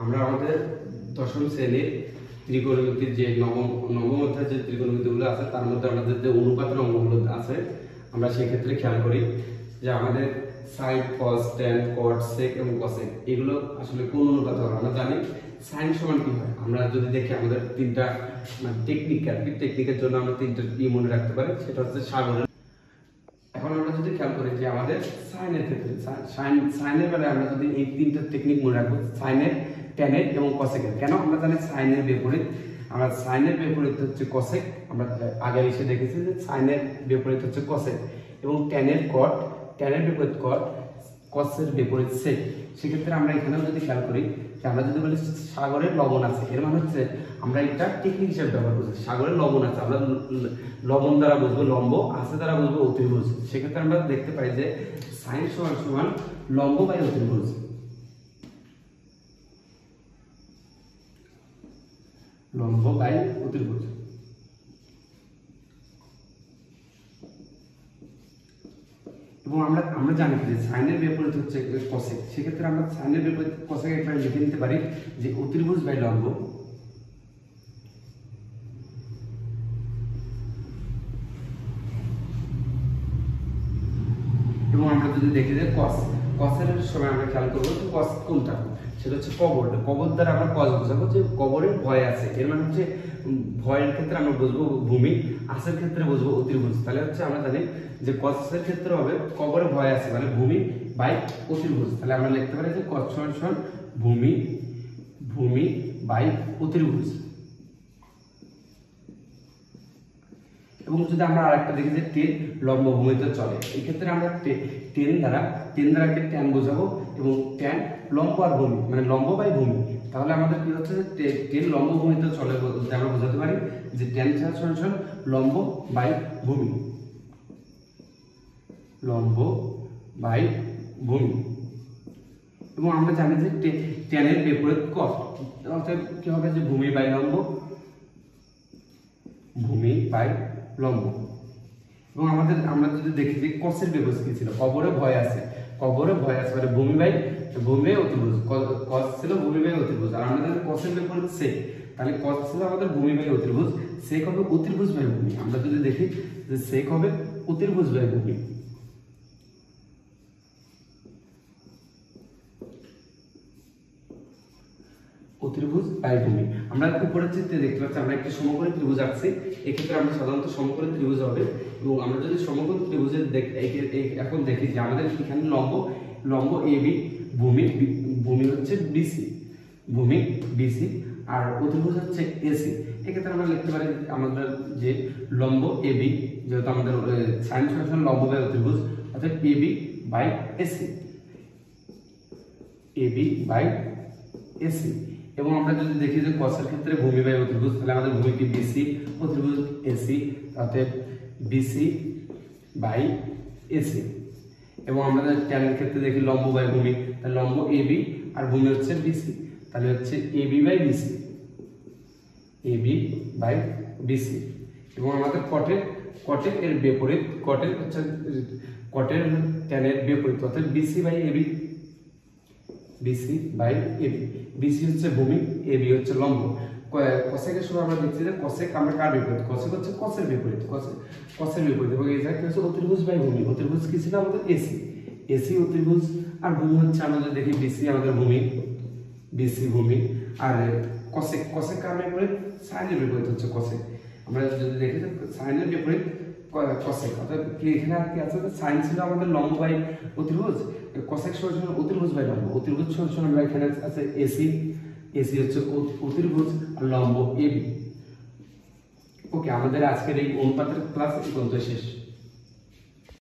আমরা আমাদের দশম শ্রেণীর ত্রিকোণমিতির যে নবম অধ্যায় যে ত্রিকোণমিতিগুলো আছে তার মধ্যে আমাদের যে অনুপাতের অঙ্কগুলো আছে আমরা সেই ক্ষেত্রে খেয়াল করি যে আমাদের সাইন কস ট্যান কট সেক এবং কসেক এগুলো আসলে কোন অনুপাতে হবে। আমরা জানি সাইন সমান কি হয়, আমরা যদি দেখি আমাদের তিনটা টেকনিকের জন্য আমরা তিনটা মনে রাখতে পারি, সেটা হচ্ছে সাগরের। এখন আমরা যদি খেয়াল করি যে আমাদের সাইনের ক্ষেত্রে সাইনের বেলায় আমরা যদি এই তিনটা টেকনিক মনে রাখবো, সাইনের, ট্যানের এবং কসেকের। কেন? আমরা জানি সাইনের বিপরীত, আমরা সাইনের বিপরীত হচ্ছে কসেক, আমরা আগে এসে দেখেছি যে সাইনের বিপরীত হচ্ছে কসেক, এবং ট্যানের কট, ট্যানের বিপরীত কট, কসের বিপরীত সেক। সেক্ষেত্রে আমরা এখানেও যদি খেয়াল করি যে আমরা যদি বলি সাগরের লবণ আছে, এর মানে হচ্ছে আমরা এটা টেকনিক হিসেবে ব্যবহার করছি। সাগরের লবণ আছে, আমরা লবণ দ্বারা বুঝবো লম্ব, আছে দ্বারা বুঝবো অতিভুজ। সেক্ষেত্রে আমরা দেখতে পাই যে সাইন সমান সমান লম্ব বাই অতিভুজ, লম্ব বাই অতিভুজ। এবং আমরা জানি যে সাইনের বিপরীত হচ্ছে কসেক। সেক্ষেত্রে আমরা সাইনের বিপরীত কসেক একবার লিখে নিতে পারি যে অতিভুজ বাই লম্ব, এবং আমরা যদি দেখি যে কসের সময় আমরা খেয়াল করবো যে কস কোনটা, সেটা হচ্ছে কবর দ্বারা আমরা কস বোঝাবো যে কবরের ভয় আছে, এর মানে হচ্ছে ভয়ের ক্ষেত্রে আমরা বুঝবো ভূমি, আসের ক্ষেত্রে বুঝবো অতিভুজ। তাহলে হচ্ছে আমরা জানি যে কসের ক্ষেত্রে হবে কবরে ভয় আছে মানে ভূমি বাই অতিভুজ। তাহলে আমরা লিখতে পারি যে কস সমান ভূমি বাই অতিভুজ। এবং যদি আমরা আরেকটা দেখি যে টেন লম্ব ভূমিতে চলে, এই ক্ষেত্রে আমরা টেন দ্বারা ট্যান বোঝাবো, এবং ট্যান লম্ব আর ভূমি মানে লম্ব বাই ভূমি। তাহলে আমাদের কি হচ্ছে যে টেন লম্ব ভূমিতে চলে বলতে আমরা বোঝাতে পারি যে ট্যান সমান লম্ব বাই ভূমি, লম্ব বাই ভূমি। এবং আমরা জানি যে ট্যানের বিপরীত কস, অর্থাৎ কি হবে যে ভূমি বাই লম্ব, ভূমি বাই লম্ব। এবং আমরা যদি দেখি যে কসের বিপরীত কি ছিল, কবরে ভয় আছে মানে ভূমি বাই অতিভুজ। কস ছিল ভূমি বাই অতিভুজ, আর আমরা যদি কসের বিপরীত সেক, তাহলে কস ছিল আমাদের ভূমি বাই অতিভুজ, সেক হবে অতিভুজ বাই ভূমি। আমরা যদি দেখি যে সেক হবে অতিভুজ বাই ভূমি। অতিভুজ বাই ভূমি। আমরা উপরের চিত্রে দেখতে পাচ্ছি আমরা একটি সমকোণী ত্রিভুজ আঁকছি। এক্ষেত্রে আমরা সাধারণত সমকোণী ত্রিভুজ হবে, এবং আমরা যদি সমকোণী ত্রিভুজের এখন দেখি যে আমাদের এখানে লম্ব এবি, ভূমি হচ্ছে বিসি, আর অতিভুজ হচ্ছে এসি। এক্ষেত্রে আমরা লিখতে পারি আমাদের যে লম্ব এবি, যেহেতু আমাদের সাইন সমান লম্ব বাই অতিভুজ, অর্থাৎ এবি বাই এসি, এবং আমরা যদি দেখি যে কসের ক্ষেত্রে ভূমি বাই অতিভুজ, তাহলে আমাদের ভূমি কি বিসি, অতিভুজ এসি, অর্থাৎ বিসি বাই এসি। এবং আমাদের ট্যানের ক্ষেত্রে দেখি লম্ব বাই ভূমি, তাহলে লম্ব এবি আর ভূমি হচ্ছে বিসি, তাহলে হচ্ছে এবি বাই বিসি। এবং আমাদের কটের এর বিপরীত, কটের ট্যানের বিপরীত, অর্থাৎ বিসি বাই এবি, বিসি হচ্ছে ভূমি, এবি হচ্ছে লম্ব। কসেকের সময় আমরা দেখছি যে কসেক আমরা কার বিপরীত, কসেক হচ্ছে কসের বিপরীত, এবং এই জায়গায় হচ্ছে অতিভুজ বাই ভূমি। অতিভুজ কি ছিল আমাদের এসি অতিভুজ, আর ভূমি হচ্ছে আমরা যদি দেখি বিসি আমাদের বিসি ভূমি, আর কসেক কার বিপরীত, সাইনের বিপরীত হচ্ছে কসেক। আমরা যদি দেখি যে সাইনের বিপরীত কসেক, অর্থাৎ এখানে আর কি আছে, সাইন ছিল আমাদের লম্ব বাই অতিভুজ, কসেক সমান অতিভুজ বাই লম্ব, অতিভুজ সমান আমরা এখানে আছে এসি হচ্ছে অতিভুজ আর লম্ব এবি। ওকে, আমাদের আজকের এই অনুপাতের ক্লাস এই পর্যন্ত শেষ।